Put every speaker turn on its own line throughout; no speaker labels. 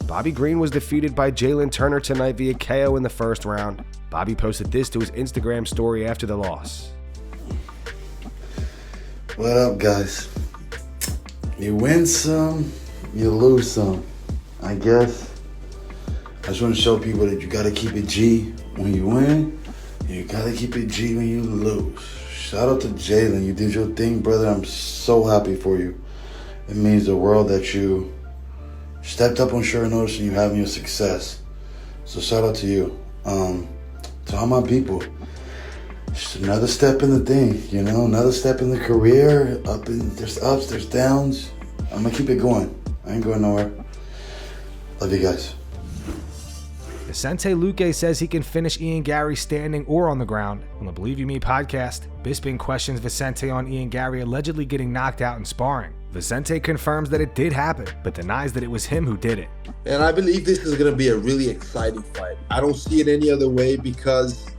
Bobby Green was defeated by Jalen Turner tonight via KO in the first round. Bobby posted this to his Instagram story after the loss.
What up, guys? You win some, you lose some. I guess I just want to show people that you gotta keep it G when you win, and you gotta keep it G when you lose. Shout out to Jalen. You did your thing, brother. I'm so happy for you. It means the world that you stepped up on short notice and you're having your success. So shout out to you. To all my people. Just another step in the thing, you know, another step in the career. There's ups, there's downs. I'm gonna keep it going. I ain't going nowhere. Love you guys.
Vicente Luque says he can finish Ian Gary standing or on the ground. On the Believe You Me podcast, Bisping questions Vicente on Ian Gary allegedly getting knocked out in sparring. Vicente confirms that it did happen, but denies that it was him who did it.
And I believe this is going to be a really exciting fight. I don't see it any other way because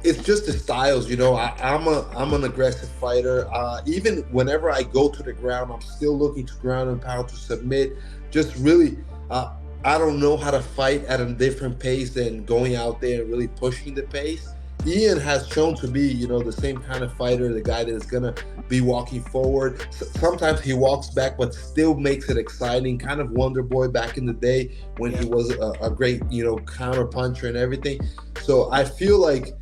it's just the styles, you know. I'm an aggressive fighter. Even whenever I go to the ground, I'm still looking to ground and pound to submit. Just really, I don't know how to fight at a different pace than going out there and really pushing the pace. Ian has shown to be, you know, the same kind of fighter, the guy that is going to be walking forward. Sometimes he walks back, but still makes it exciting. Kind of Wonder Boy back in the day when he was a great, you know, counter puncher and everything. So I feel like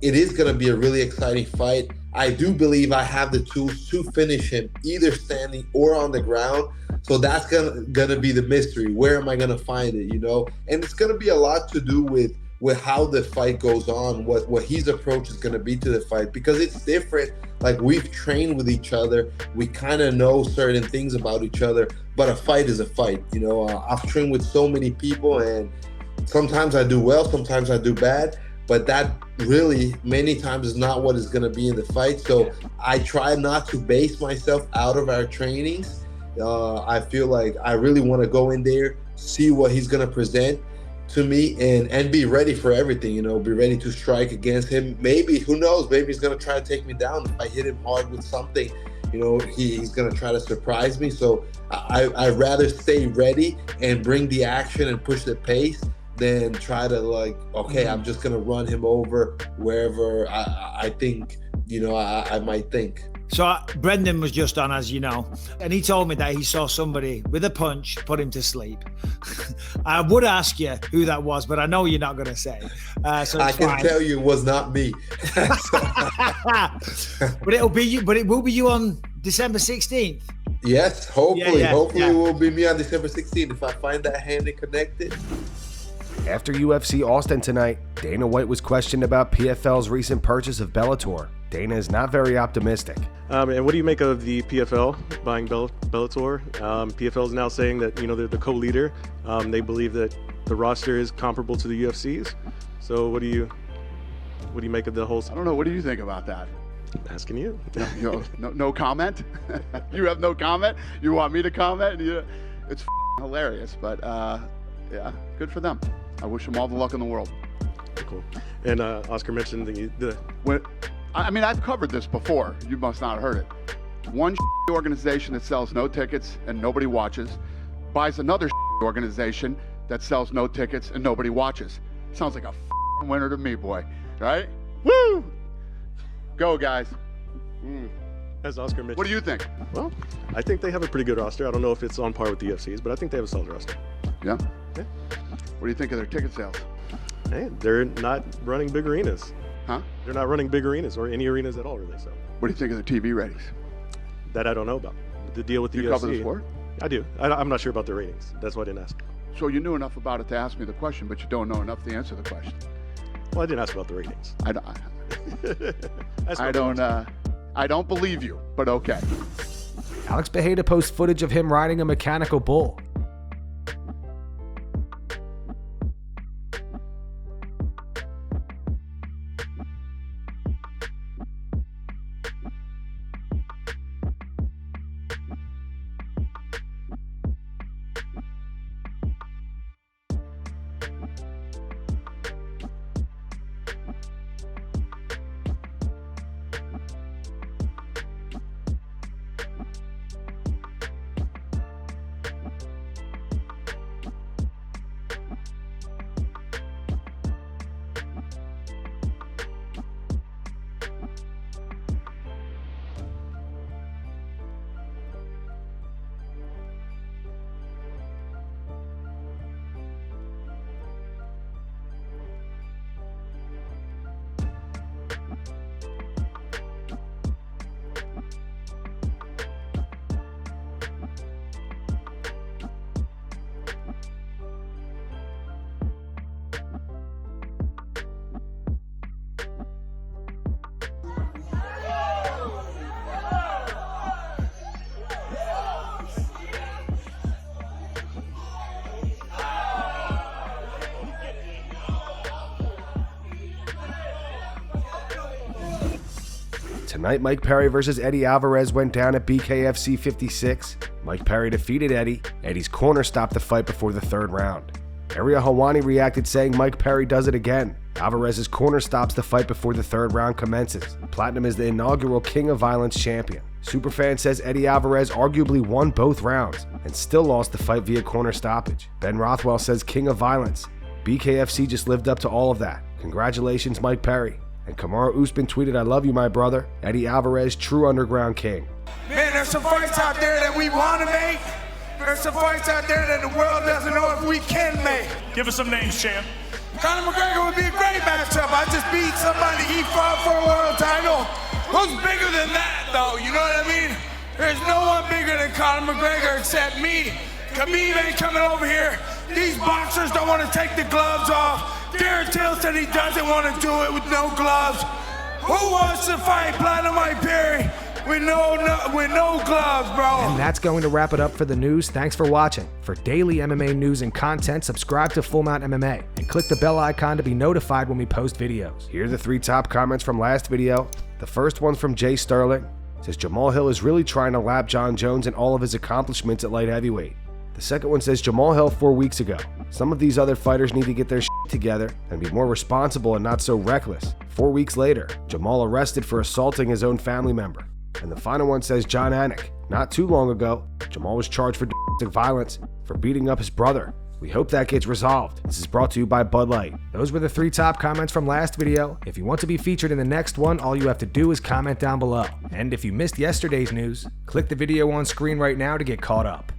it is going to be a really exciting fight. I do believe I have the tools to finish him either standing or on the ground. So that's gonna be the mystery. Where am I gonna find it, you know? And it's gonna be a lot to do with how the fight goes on, what his approach is gonna be to the fight, because it's different. Like, we've trained with each other, we kind of know certain things about each other, but a fight is a fight, you know? I've trained with so many people, and sometimes I do well, sometimes I do bad, but that really many times is not what is gonna be in the fight. So I try not to base myself out of our trainings. I feel like I really want to go in there, see what he's going to present to me, and be ready for everything, you know, be ready to strike against him. Maybe, who knows, maybe he's going to try to take me down. If I hit him hard with something, you know, he's going to try to surprise me. So I'd rather stay ready and bring the action and push the pace than try to, like, okay, I'm just going to run him over wherever I think, you know, I might think.
So Brendan was just on, as you know, and he told me that he saw somebody with a punch put him to sleep. I would ask you who that was, but I know you're not going to say. So
I can tell you it was not me.
But it will be you on December 16th.
Yes, hopefully. Hopefully
yeah.
It will be me on December 16th if I find that handy connected.
After UFC Austin tonight, Dana White was questioned about PFL's recent purchase of Bellator. Dana is not very optimistic.
And what do you make of the PFL buying Bellator? PFL is now saying that, you know, they're the co-leader. They believe that the roster is comparable to the UFC's. So what do you make of the whole?
I don't know. What do you think about that?
I'm asking you.
No comment? You have no comment? You want me to comment? It's hilarious, but yeah, good for them. I wish them all the luck in the world.
Cool. And Oscar mentioned
I've covered this before. You must not have heard it. One organization that sells no tickets and nobody watches buys another organization that sells no tickets and nobody watches. Sounds like a winner to me, boy. Right? Woo! Go, guys.
As Oscar mentioned.
What do you think?
Well, I think they have a pretty good roster. I don't know if it's on par with the UFC's, but I think they have a solid roster.
Yeah? What do you think of their ticket sales?
Hey, they're not running big arenas.
Huh?
They're not running big arenas or any arenas at all, really. So.
What do you think of their TV ratings?
That I don't know about. The deal with the UFC.
You cover the sport?
I do. I'm not sure about the ratings. That's why I didn't ask.
So you knew enough about it to ask me the question, but you don't know enough to answer the question.
Well, I didn't ask about the ratings.
I don't believe you, but okay.
Alex Bejeda posts footage of him riding a mechanical bull.
Tonight, Mike Perry versus Eddie Alvarez went down at BKFC 56. Mike Perry defeated Eddie. Eddie's corner stopped the fight before the third round. Ariel Helwani reacted saying Mike Perry does it again. Alvarez's corner stops the fight before the third round commences. Platinum is the inaugural King of Violence champion. Superfan says Eddie Alvarez arguably won both rounds and still lost the fight via corner stoppage. Ben Rothwell says King of Violence. BKFC just lived up to all of that. Congratulations, Mike Perry. And Kamaru Usman tweeted, I love you, my brother. Eddie Alvarez, true underground king.
Man, there's some fights out there that we want to make. There's some fights out there that the world doesn't know if we can make.
Give us some names, champ.
Conor McGregor would be a great matchup. I just beat somebody. He fought for a world title. Who's bigger than that, though? You know what I mean? There's no one bigger than Conor McGregor except me. Khabib ain't coming over here. These boxers don't want to take the gloves off. Darren Till said he doesn't want to do it with no gloves. Who wants to fight Platinum Mike Perry with no gloves, bro?
And that's going to wrap it up for the news. Thanks for watching. For daily MMA news and content, subscribe to Full Mount MMA and click the bell icon to be notified when we post videos.
Here are the 3 top comments from last video. The first one's from Jay Sterling. It says Jamal Hill is really trying to lap John Jones and all of his accomplishments at light heavyweight. The second one says Jamal Hill 4 weeks ago. Some of these other fighters need to get their shit together and be more responsible and not so reckless. 4 weeks later, Jamal arrested for assaulting his own family member. And the final one says John Anik. Not too long ago, Jamal was charged for domestic violence for beating up his brother. We hope that gets resolved. This is brought to you by Bud Light.
Those were the 3 top comments from last video. If you want to be featured in the next one, all you have to do is comment down below. And if you missed yesterday's news, click the video on screen right now to get caught up.